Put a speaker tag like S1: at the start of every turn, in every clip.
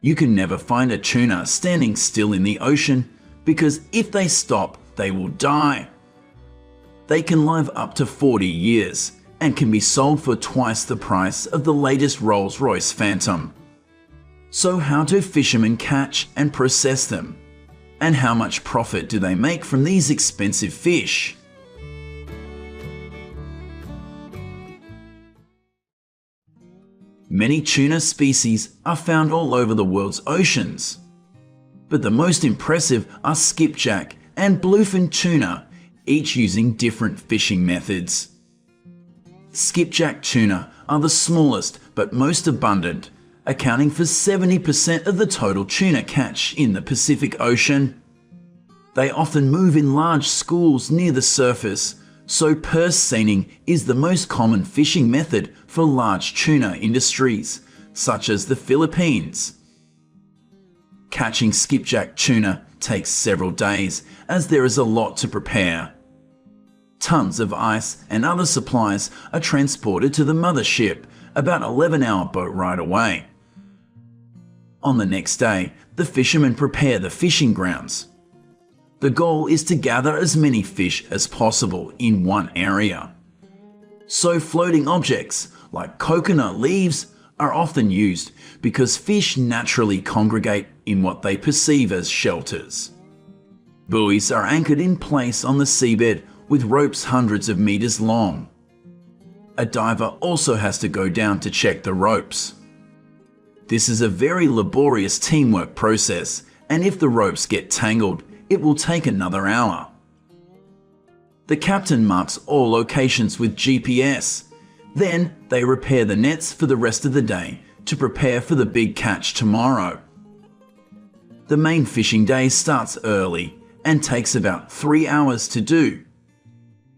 S1: You can never find a tuna standing still in the ocean because if they stop, they will die. They can live up to 40 years and can be sold for twice the price of the latest Rolls-Royce Phantom. So how do fishermen catch and process them? And how much profit do they make from these expensive fish? Many tuna species are found all over the world's oceans, but the most impressive are skipjack and bluefin tuna, each using different fishing methods. Skipjack tuna are the smallest but most abundant, accounting for 70% of the total tuna catch in the Pacific Ocean. They often move in large schools near the surface, so purse seining is the most common fishing method for large tuna industries, such as the Philippines. Catching skipjack tuna takes several days as there is a lot to prepare. Tons of ice and other supplies are transported to the mothership, about 11-hour boat ride away. On the next day, the fishermen prepare the fishing grounds. The goal is to gather as many fish as possible in one area. So floating objects like coconut leaves are often used because fish naturally congregate in what they perceive as shelters. Buoys are anchored in place on the seabed with ropes hundreds of meters long. A diver also has to go down to check the ropes. This is a very laborious teamwork process, and if the ropes get tangled, it will take another hour. The captain marks all locations with GPS. Then they repair the nets for the rest of the day to prepare for the big catch tomorrow. The main fishing day starts early and takes about 3 hours to do.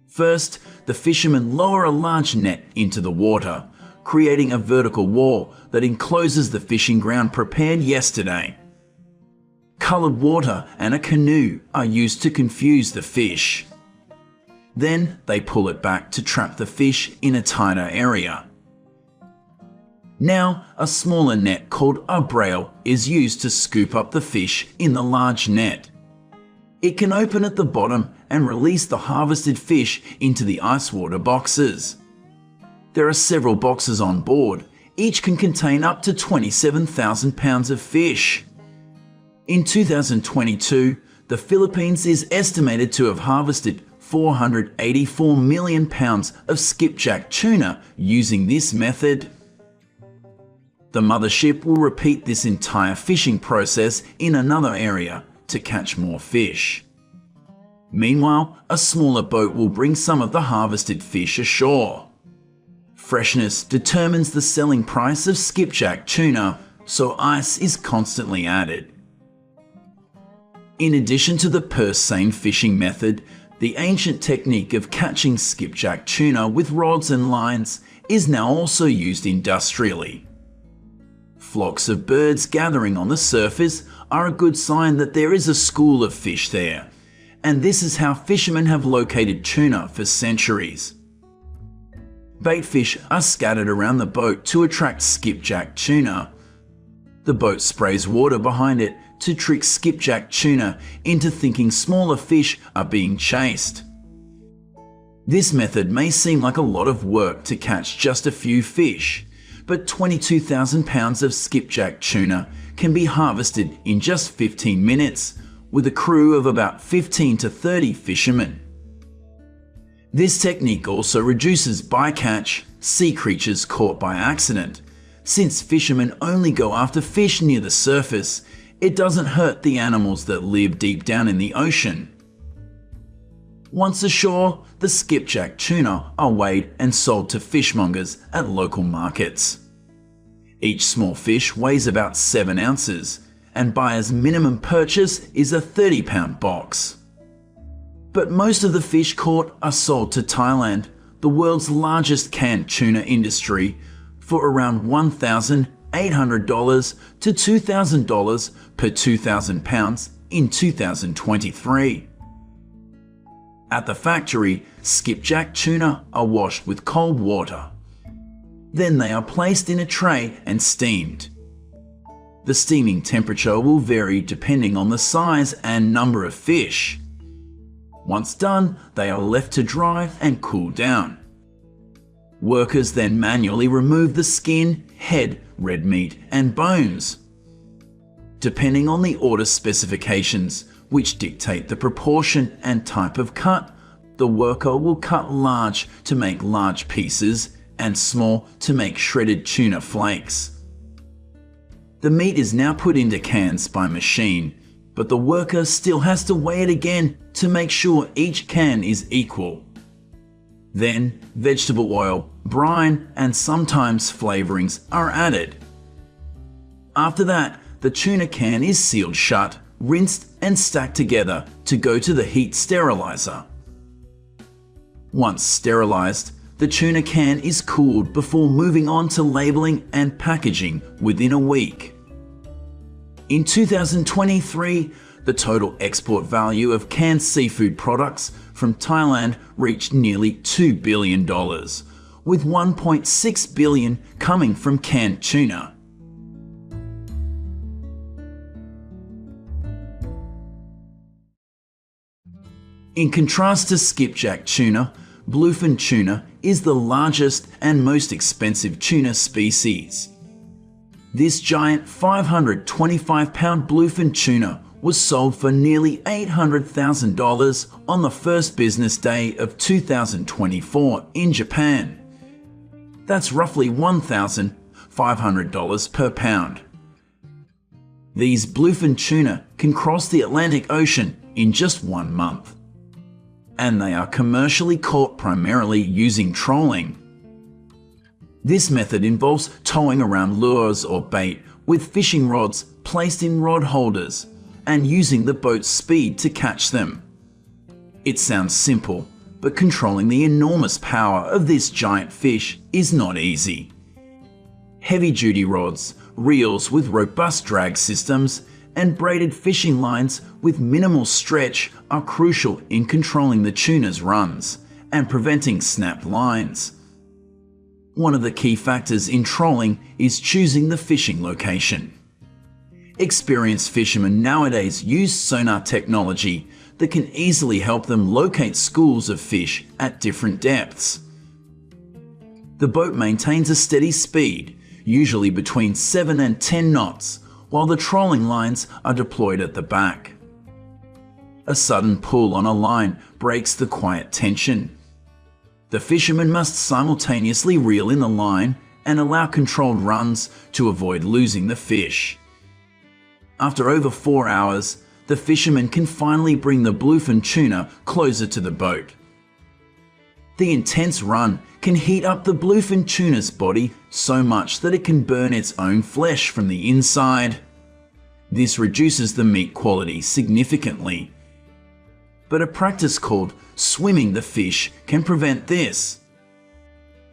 S1: First, the fishermen lower a large net into the water, creating a vertical wall that encloses the fishing ground prepared yesterday. Colored water and a canoe are used to confuse the fish. Then they pull it back to trap the fish in a tighter area. Now, a smaller net called a brail is used to scoop up the fish in the large net. It can open at the bottom and release the harvested fish into the ice water boxes. There are several boxes on board. Each can contain up to 27,000 pounds of fish. In 2022, the Philippines is estimated to have harvested 484 million pounds of skipjack tuna using this method. The mothership will repeat this entire fishing process in another area to catch more fish. Meanwhile, a smaller boat will bring some of the harvested fish ashore. Freshness determines the selling price of skipjack tuna, so ice is constantly added. In addition to the purse seine fishing method, the ancient technique of catching skipjack tuna with rods and lines is now also used industrially. Flocks of birds gathering on the surface are a good sign that there is a school of fish there, and this is how fishermen have located tuna for centuries. Bait fish are scattered around the boat to attract skipjack tuna. The boat sprays water behind it to trick skipjack tuna into thinking smaller fish are being chased. This method may seem like a lot of work to catch just a few fish, but 22,000 pounds of skipjack tuna can be harvested in just 15 minutes with a crew of about 15 to 30 fishermen. This technique also reduces bycatch, sea creatures caught by accident. Since fishermen only go after fish near the surface, it doesn't hurt the animals that live deep down in the ocean. Once ashore, the skipjack tuna are weighed and sold to fishmongers at local markets. Each small fish weighs about 7 ounces, and buyer's minimum purchase is a 30-pound box. But most of the fish caught are sold to Thailand, the world's largest canned tuna industry, for around $1,800 to $2,000 per 2,000 pounds in 2023. At the factory, skipjack tuna are washed with cold water. Then they are placed in a tray and steamed. The steaming temperature will vary depending on the size and number of fish. Once done, they are left to dry and cool down. Workers then manually remove the skin, head, red meat, and bones. Depending on the order specifications, which dictate the proportion and type of cut, the worker will cut large to make large pieces and small to make shredded tuna flakes. The meat is now put into cans by machine, but the worker still has to weigh it again to make sure each can is equal. Then, vegetable oil, brine, and sometimes flavorings are added. After that, the tuna can is sealed shut, rinsed and stacked together to go to the heat sterilizer. Once sterilized, the tuna can is cooled before moving on to labeling and packaging within a week. In 2023, the total export value of canned seafood products from Thailand reached nearly $2 billion, with $1.6 billion coming from canned tuna. In contrast to skipjack tuna, bluefin tuna is the largest and most expensive tuna species. This giant 525-pound bluefin tuna was sold for nearly $800,000 on the first business day of 2024 in Japan. That's roughly $1,500 per pound. These bluefin tuna can cross the Atlantic Ocean in just 1 month. And they are commercially caught primarily using trolling. This method involves towing around lures or bait with fishing rods placed in rod holders and using the boat's speed to catch them. It sounds simple, but controlling the enormous power of this giant fish is not easy. Heavy-duty rods, reels with robust drag systems, and braided fishing lines with minimal stretch are crucial in controlling the tuna's runs and preventing snapped lines. One of the key factors in trolling is choosing the fishing location. Experienced fishermen nowadays use sonar technology that can easily help them locate schools of fish at different depths. The boat maintains a steady speed, usually between 7 and 10 knots, while the trolling lines are deployed at the back. A sudden pull on a line breaks the quiet tension. The fisherman must simultaneously reel in the line and allow controlled runs to avoid losing the fish. After over 4 hours, the fisherman can finally bring the bluefin tuna closer to the boat. The intense run can heat up the bluefin tuna's body so much that it can burn its own flesh from the inside. This reduces the meat quality significantly. But a practice called swimming the fish can prevent this.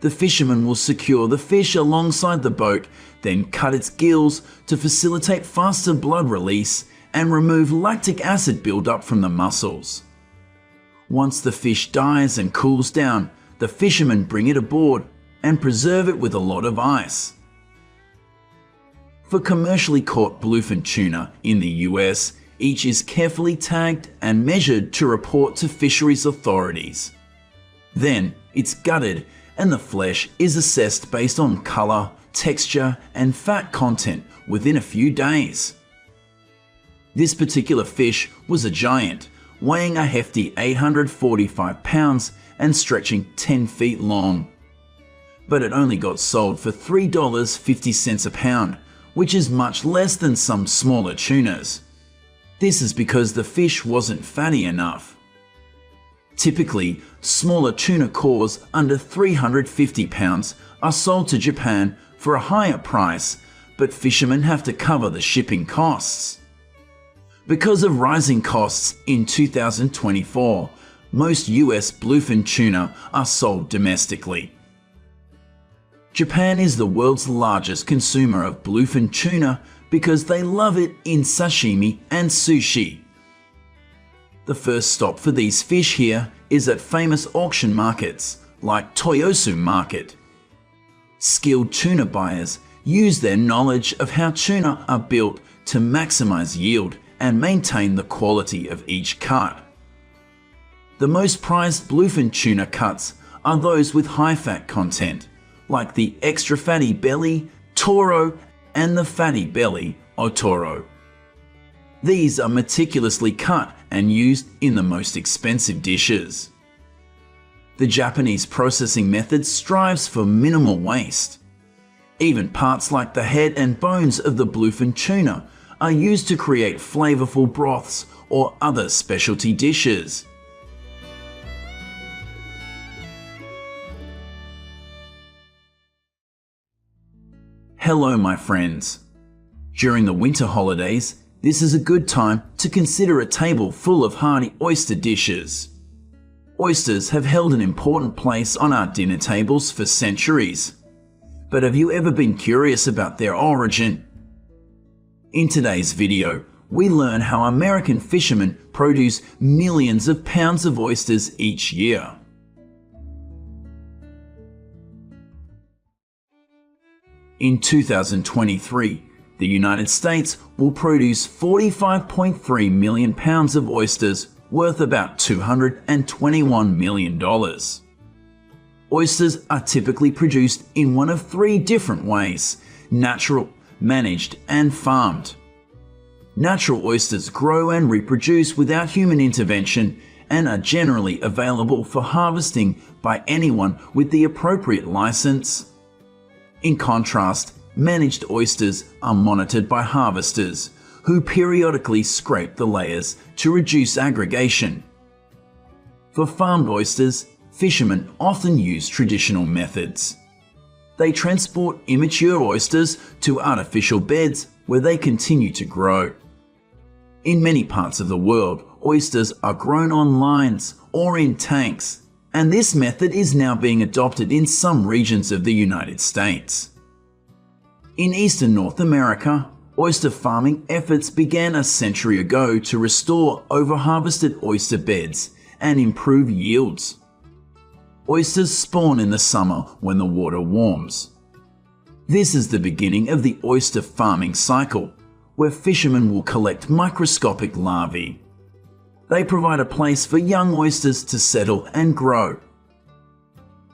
S1: The fisherman will secure the fish alongside the boat, then cut its gills to facilitate faster blood release and remove lactic acid buildup from the muscles. Once the fish dies and cools down, the fishermen bring it aboard and preserve it with a lot of ice. For commercially caught bluefin tuna in the US, each is carefully tagged and measured to report to fisheries authorities. Then it's gutted and the flesh is assessed based on color, texture, and fat content within a few days. This particular fish was a giant, weighing a hefty 845 pounds and stretching 10 feet long. But it only got sold for $3.50 a pound, which is much less than some smaller tunas. This is because the fish wasn't fatty enough. Typically, smaller tuna cores under 350 pounds are sold to Japan for a higher price, but fishermen have to cover the shipping costs. Because of rising costs in 2024, most US bluefin tuna are sold domestically. Japan is the world's largest consumer of bluefin tuna because they love it in sashimi and sushi. The first stop for these fish here is at famous auction markets like Toyosu Market. Skilled tuna buyers use their knowledge of how tuna are built to maximize yield and maintain the quality of each cut. The most prized bluefin tuna cuts are those with high fat content, like the extra fatty belly toro and the fatty belly otoro. These are meticulously cut and used in the most expensive dishes. The Japanese processing method strives for minimal waste. Even parts like the head and bones of the bluefin tuna are used to create flavorful broths or other specialty dishes. Hello my friends. During the winter holidays, this is a good time to consider a table full of hearty oyster dishes. Oysters have held an important place on our dinner tables for centuries. But have you ever been curious about their origin? In today's video, we learn how American fishermen produce millions of pounds of oysters each year. In 2023, the United States will produce 45.3 million pounds of oysters worth about $221 million. Oysters are typically produced in one of three different ways: natural, managed, and farmed. Natural oysters grow and reproduce without human intervention and are generally available for harvesting by anyone with the appropriate license. In contrast, managed oysters are monitored by harvesters, who periodically scrape the layers to reduce aggregation. For farmed oysters, fishermen often use traditional methods. They transport immature oysters to artificial beds where they continue to grow. In many parts of the world, oysters are grown on lines or in tanks, and this method is now being adopted in some regions of the United States. In eastern North America, oyster farming efforts began a century ago to restore over-harvested oyster beds and improve yields. Oysters spawn in the summer when the water warms. This is the beginning of the oyster farming cycle, where fishermen will collect microscopic larvae. They provide a place for young oysters to settle and grow.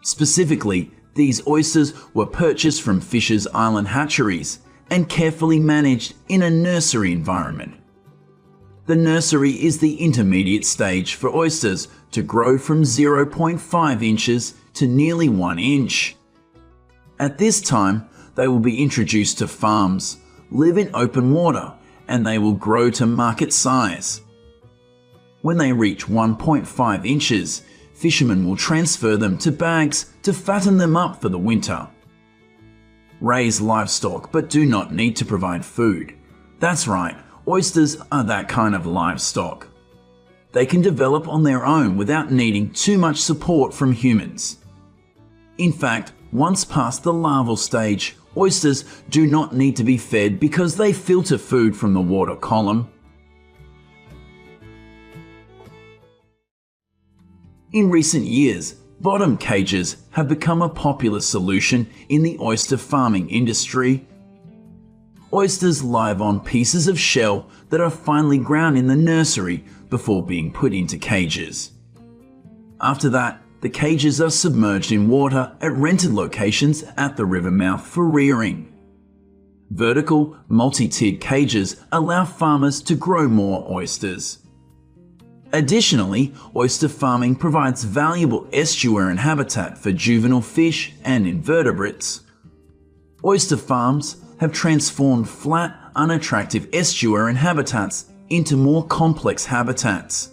S1: Specifically, these oysters were purchased from Fisher's Island hatcheries and carefully managed in a nursery environment. The nursery is the intermediate stage for oysters to grow from 0.5 inches to nearly 1 inch. At this time, they will be introduced to farms, live in open water, and they will grow to market size. When they reach 1.5 inches, fishermen will transfer them to bags to fatten them up for the winter. Raise livestock but do not need to provide food. That's right, oysters are that kind of livestock. They can develop on their own without needing too much support from humans. In fact, once past the larval stage, oysters do not need to be fed because they filter food from the water column. In recent years, bottom cages have become a popular solution in the oyster farming industry. Oysters live on pieces of shell that are finely ground in the nursery before being put into cages. After that, the cages are submerged in water at rented locations at the river mouth for rearing. Vertical, multi-tiered cages allow farmers to grow more oysters. Additionally, oyster farming provides valuable estuarine habitat for juvenile fish and invertebrates. Oyster farms have transformed flat, unattractive estuarine habitats into more complex habitats.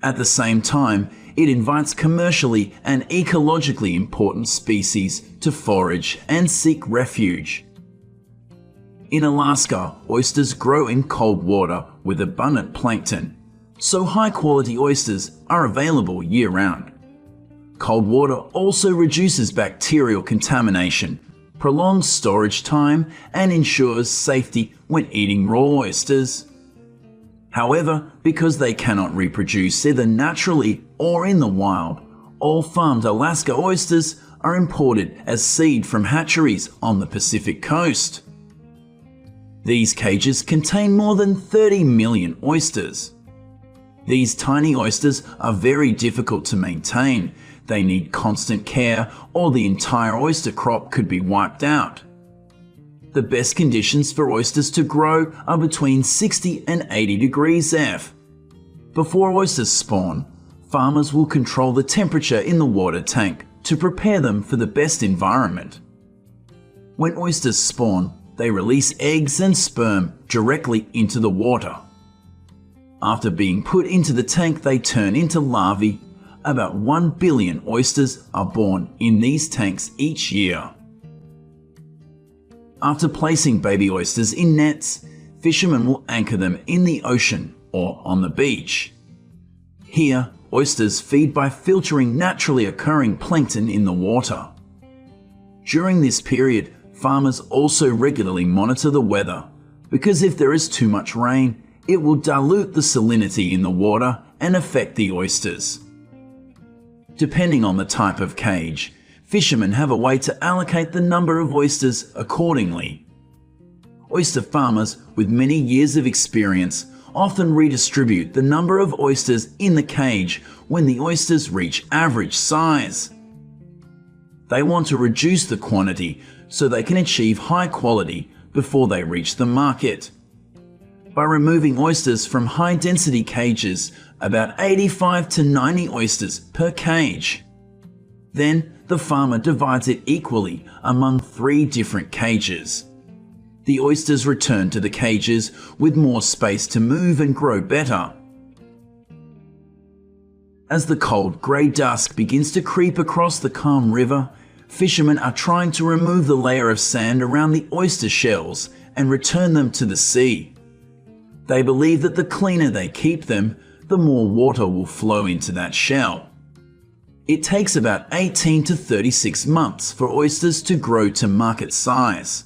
S1: At the same time, it invites commercially and ecologically important species to forage and seek refuge. In Alaska, oysters grow in cold water with abundant plankton, so high-quality oysters are available year-round. Cold water also reduces bacterial contamination, prolongs storage time, and ensures safety when eating raw oysters. However, because they cannot reproduce either naturally or in the wild, all farmed Alaska oysters are imported as seed from hatcheries on the Pacific coast. These cages contain more than 30 million oysters. These tiny oysters are very difficult to maintain. They need constant care or the entire oyster crop could be wiped out. The best conditions for oysters to grow are between 60 and 80 degrees F. Before oysters spawn, farmers will control the temperature in the water tank to prepare them for the best environment. When oysters spawn, they release eggs and sperm directly into the water. After being put into the tank, they turn into larvae. About 1 billion oysters are born in these tanks each year. After placing baby oysters in nets, fishermen will anchor them in the ocean or on the beach. Here, oysters feed by filtering naturally occurring plankton in the water. During this period, farmers also regularly monitor the weather, because if there is too much rain, it will dilute the salinity in the water and affect the oysters. Depending on the type of cage, fishermen have a way to allocate the number of oysters accordingly. Oyster farmers with many years of experience often redistribute the number of oysters in the cage when the oysters reach average size. They want to reduce the quantity so they can achieve high quality before they reach the market. By removing oysters from high-density cages, about 85 to 90 oysters per cage. Then the farmer divides it equally among 3 different cages. The oysters return to the cages with more space to move and grow better. As the cold grey dusk begins to creep across the calm river, fishermen are trying to remove the layer of sand around the oyster shells and return them to the sea. They believe that the cleaner they keep them, the more water will flow into that shell. It takes about 18 to 36 months for oysters to grow to market size.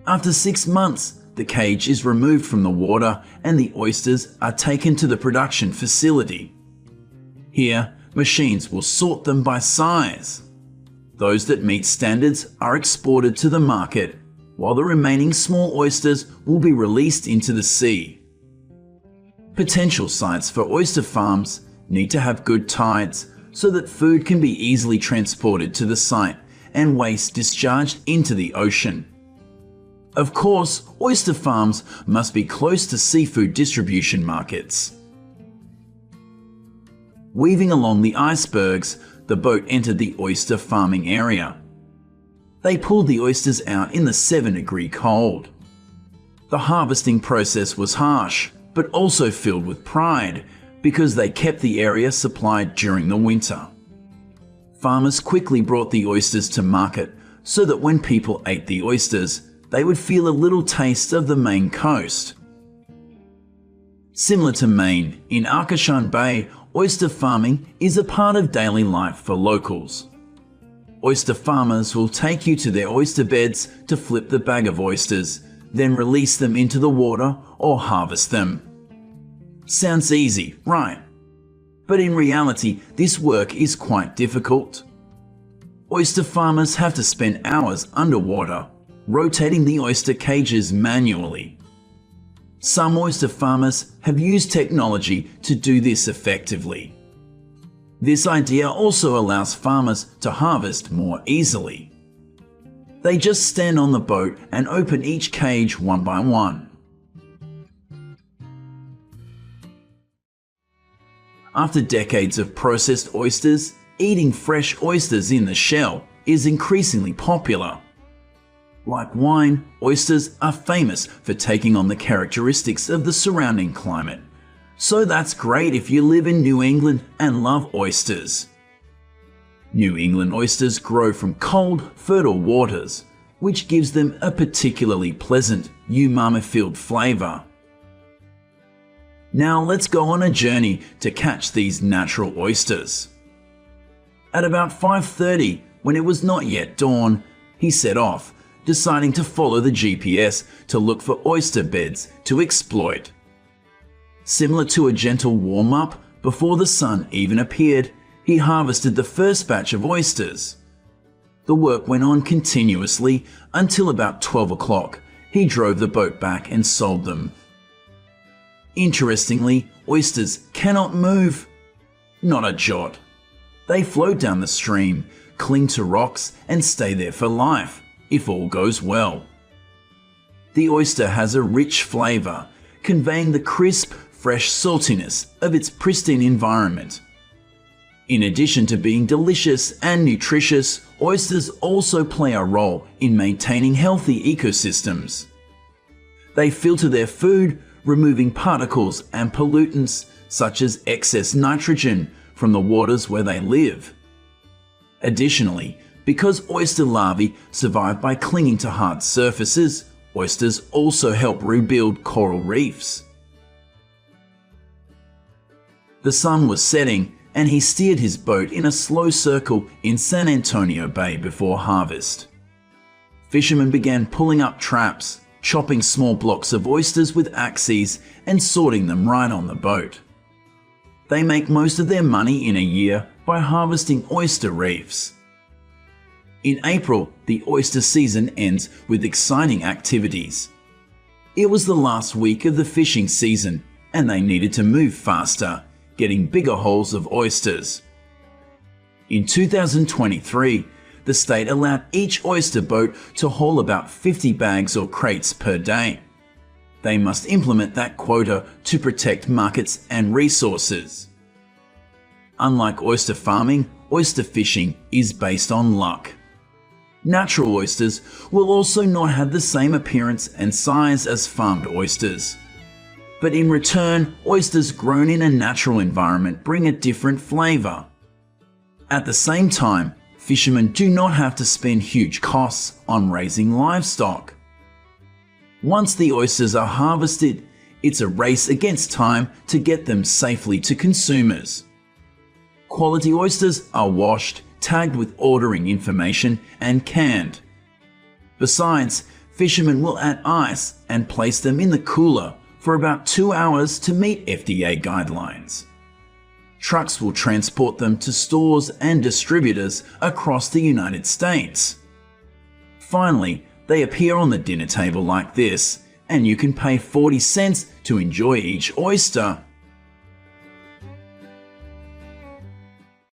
S1: After 6 months, the cage is removed from the water and the oysters are taken to the production facility. Here, machines will sort them by size. Those that meet standards are exported to the market, while the remaining small oysters will be released into the sea. Potential sites for oyster farms need to have good tides so that food can be easily transported to the site and waste discharged into the ocean. Of course, oyster farms must be close to seafood distribution markets. Weaving along the icebergs, the boat entered the oyster farming area. They pulled the oysters out in the 7-degree cold. The harvesting process was harsh, but also filled with pride, because they kept the area supplied during the winter. Farmers quickly brought the oysters to market so that when people ate the oysters, they would feel a little taste of the Maine coast. Similar to Maine, in Arcachon Bay, oyster farming is a part of daily life for locals. Oyster farmers will take you to their oyster beds to flip the bag of oysters, then release them into the water or harvest them. Sounds easy, right? But in reality, this work is quite difficult. Oyster farmers have to spend hours underwater, rotating the oyster cages manually. Some oyster farmers have used technology to do this effectively. This idea also allows farmers to harvest more easily. They just stand on the boat and open each cage one by one. After decades of processed oysters, eating fresh oysters in the shell is increasingly popular. Like wine, oysters are famous for taking on the characteristics of the surrounding climate. So that's great if you live in New England and love oysters. New England oysters grow from cold, fertile waters, which gives them a particularly pleasant, umami-filled flavor. Now let's go on a journey to catch these natural oysters. At about 5:30, when it was not yet dawn, he set off, deciding to follow the GPS to look for oyster beds to exploit. Similar to a gentle warm-up, before the sun even appeared, he harvested the first batch of oysters. The work went on continuously until about 12 o'clock. He drove the boat back and sold them. Interestingly, oysters cannot move. Not a jot. They float down the stream, cling to rocks, and stay there for life, if all goes well. The oyster has a rich flavor, conveying the crisp, fresh saltiness of its pristine environment. In addition to being delicious and nutritious, oysters also play a role in maintaining healthy ecosystems. They filter their food, removing particles and pollutants such as excess nitrogen from the waters where they live. Additionally, because oyster larvae survive by clinging to hard surfaces, oysters also help rebuild coral reefs. The sun was setting, and he steered his boat in a slow circle in San Antonio Bay before harvest. Fishermen began pulling up traps, chopping small blocks of oysters with axes and sorting them right on the boat. They make most of their money in a year by harvesting oyster reefs. In April, the oyster season ends with exciting activities. It was the last week of the fishing season, and they needed to move faster, getting bigger hauls of oysters. In 2023, the state allowed each oyster boat to haul about 50 bags or crates per day. They must implement that quota to protect markets and resources. Unlike oyster farming, oyster fishing is based on luck. Natural oysters will also not have the same appearance and size as farmed oysters. But in return, oysters grown in a natural environment bring a different flavor. At the same time, fishermen do not have to spend huge costs on raising livestock. Once the oysters are harvested, it's a race against time to get them safely to consumers. Quality oysters are washed, tagged with ordering information, and canned. Besides, fishermen will add ice and place them in the cooler for about 2 hours to meet FDA guidelines. Trucks will transport them to stores and distributors across the United States. Finally, they appear on the dinner table like this, and you can pay 40 cents to enjoy each oyster.